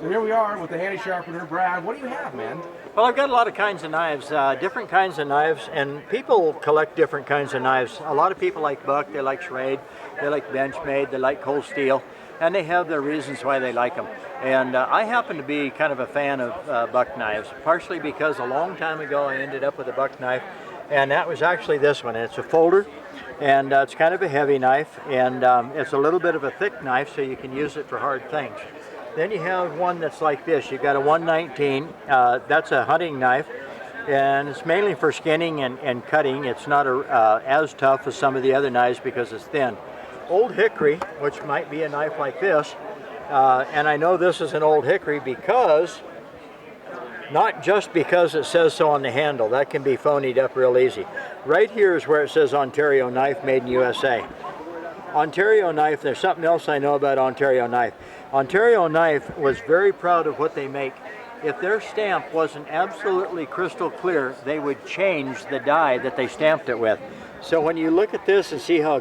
So here we are with the handy sharpener. Brad, what do you have, man? Well, I've got a lot of kinds of knives, different kinds of knives, and people collect different kinds of knives. A lot of people like Buck, they like Schrade, they like Benchmade, they like cold steel, and they have their reasons why they like them. And I happen to be kind of a fan of Buck knives, partially because a long time ago I ended up with a Buck knife, and that was actually this one. It's a folder, and it's kind of a heavy knife, and it's a little bit of a thick knife, so you can use it for hard things. Then you have one that's like this. You've got a 119, that's a hunting knife, and it's mainly for skinning and cutting. It's not as tough as some of the other knives because it's thin. Old hickory, which might be a knife like this, and I know this is an old hickory because, not just because it says so on the handle, that can be phonied up real easy. Right here is where it says Ontario knife, made in USA. Ontario knife, there's something else I know about Ontario knife. Ontario knife was very proud of what they make. If their stamp wasn't absolutely crystal clear, they would change the die that they stamped it with. So when you look at this and see how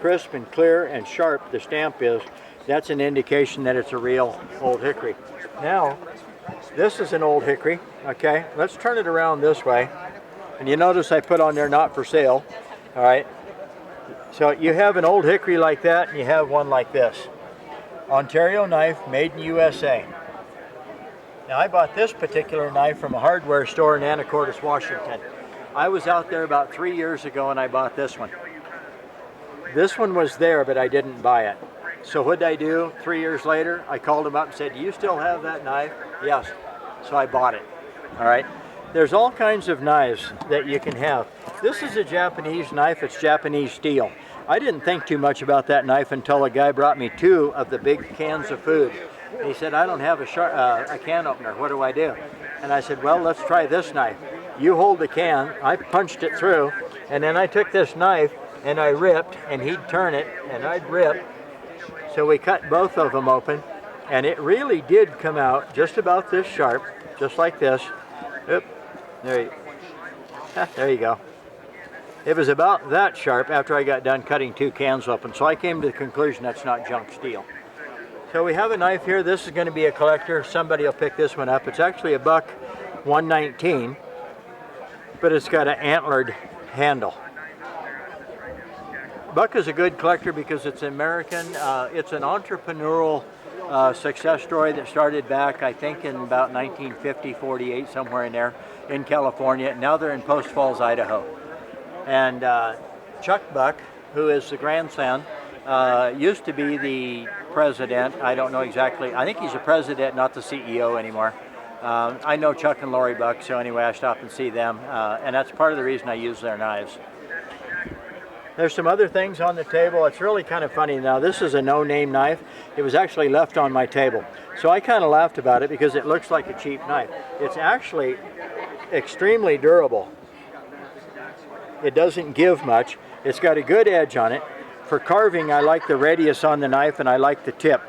crisp and clear and sharp the stamp is, that's an indication that it's a real old hickory. Now, this is an old hickory, okay? Let's turn it around this way. And you notice I put on there not for sale, all right? So you have an old hickory like that, and you have one like this. Ontario knife, made in USA. Now I bought this particular knife from a hardware store in Anacortes, Washington. I was out there about 3 years ago and I bought this one. This one was there, but I didn't buy it. So what did I do? 3 years later, I called them up and said, "Do you still have that knife?" "Yes." So I bought it, all right? There's all kinds of knives that you can have. This is a Japanese knife, it's Japanese steel. I didn't think too much about that knife until a guy brought me 2 of the big cans of food. He said, "I don't have a can opener, what do I do?" And I said, "Well, let's try this knife. You hold the can." I punched it through, and then I took this knife and I ripped, and he'd turn it and I'd rip. So we cut both of them open, and it really did come out just about this sharp, just like this. Oop, there you go. It was about that sharp after I got done cutting 2 cans open, so I came to the conclusion that's not junk steel. So we have a knife here. This is going to be a collector. Somebody will pick this one up. It's actually a Buck 119, but it's got an antlered handle. Buck is a good collector because it's American. It's an entrepreneurial success story that started back, I think, in about 1950, 48, somewhere in there, in California. Now they're in Post Falls, Idaho. And Chuck Buck, who is the grandson, used to be the president. I don't know exactly. I think he's a president, not the CEO anymore. I know Chuck and Lori Buck, so anyway, I stop and see them, and that's part of the reason I use their knives. There's some other things on the table. It's really kind of funny. Now, this is a no-name knife. It was actually left on my table. So I kind of laughed about it because it looks like a cheap knife. It's actually extremely durable. It doesn't give much. It's got a good edge on it. For carving, I like the radius on the knife and I like the tip.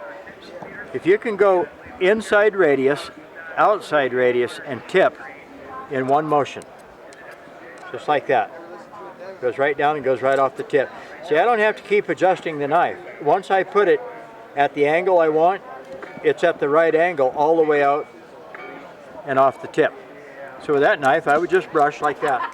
If you can go inside radius, outside radius, and tip in one motion, just like that. Goes right down and goes right off the tip. See, I don't have to keep adjusting the knife. Once I put it at the angle I want, it's at the right angle all the way out and off the tip. So with that knife, I would just brush like that.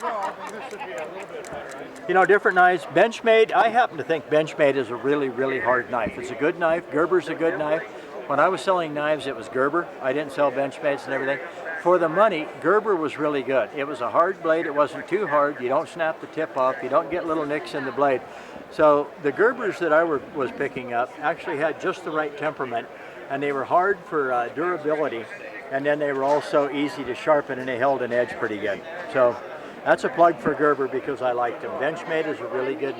You know, different knives. Benchmade, I happen to think Benchmade is a really, really hard knife. It's a good knife. Gerber's a good knife. When I was selling knives, it was Gerber. I didn't sell Benchmades and everything. For the money, Gerber was really good. It was a hard blade. It wasn't too hard. You don't snap the tip off. You don't get little nicks in the blade. So the Gerbers that I was picking up actually had just the right temperament, and they were hard for durability, and then they were also easy to sharpen, and they held an edge pretty good. So that's a plug for Gerber because I liked them. Benchmade is a really good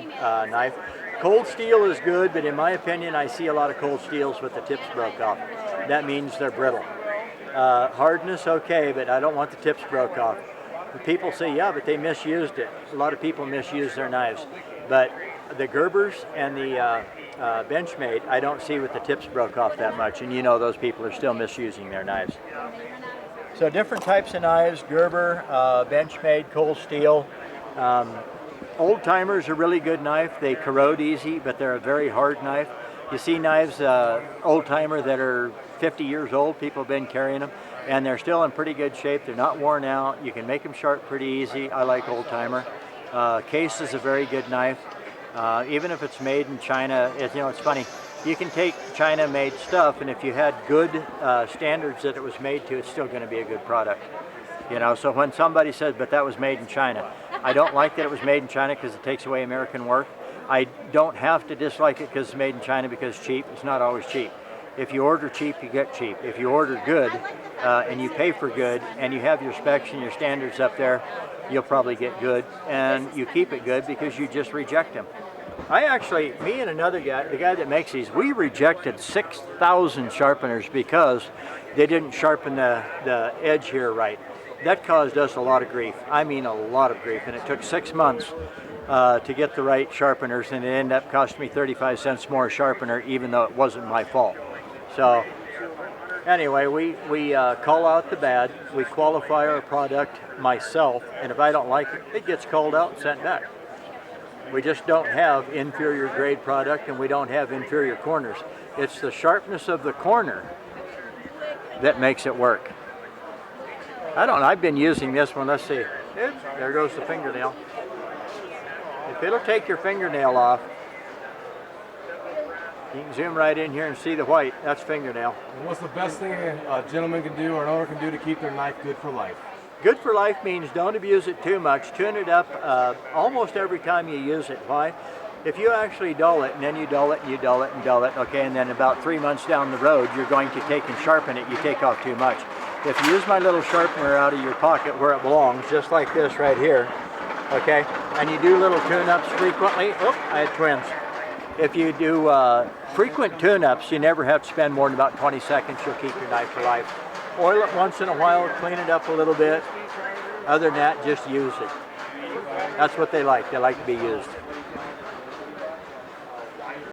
knife. Cold steel is good, but in my opinion, I see a lot of cold steels with the tips broke off. That means they're brittle. Hardness, okay, but I don't want the tips broke off. People say, yeah, but they misused it. A lot of people misuse their knives. But the Gerbers and the Benchmade, I don't see with the tips broke off that much, and you know those people are still misusing their knives. So different types of knives, Gerber, Benchmade, cold steel. Old Timer's a really good knife. They corrode easy, but they're a very hard knife. You see knives, old timer that are 50 years old, people have been carrying them, and they're still in pretty good shape. They're not worn out. You can make them sharp pretty easy. I like old timer. Case is a very good knife. Even if it's made in China, it's funny. You can take China-made stuff, and if you had good standards that it was made to, it's still going to be a good product. So when somebody says, but that was made in China, I don't like that it was made in China because it takes away American work. I don't have to dislike it because it's made in China because it's cheap. It's not always cheap. If you order cheap, you get cheap. If you order good and you pay for good and you have your specs and your standards up there, you'll probably get good, and you keep it good because you just reject them. Me and another guy, the guy that makes these, we rejected 6,000 sharpeners because they didn't sharpen the edge here right. That caused us a lot of grief. I mean a lot of grief, and it took 6 months to get the right sharpeners, and it ended up costing me 35 cents more a sharpener, even though it wasn't my fault. So anyway, we call out the bad, we qualify our product myself, and if I don't like it, it gets called out and sent back. We just don't have inferior grade product, and we don't have inferior corners. It's the sharpness of the corner that makes it work. I don't know, I've been using this one, let's see. Oops, there goes the fingernail. If it'll take your fingernail off, you can zoom right in here and see the white, that's fingernail. And what's the best thing a gentleman can do or an owner can do to keep their knife good for life? Good for life means don't abuse it too much. Tune it up almost every time you use it. Why? If you actually dull it, and then you dull it, and you dull it, and dull it, okay, and then about 3 months down the road, you're going to take and sharpen it, you take off too much. If you use my little sharpener out of your pocket where it belongs, just like this right here, okay, and you do little tune-ups frequently, I had twins. If you do frequent tune-ups, you never have to spend more than about 20 seconds, you'll keep your knife for life. Oil it once in a while, clean it up a little bit. Other than that, just use it. That's what they like to be used.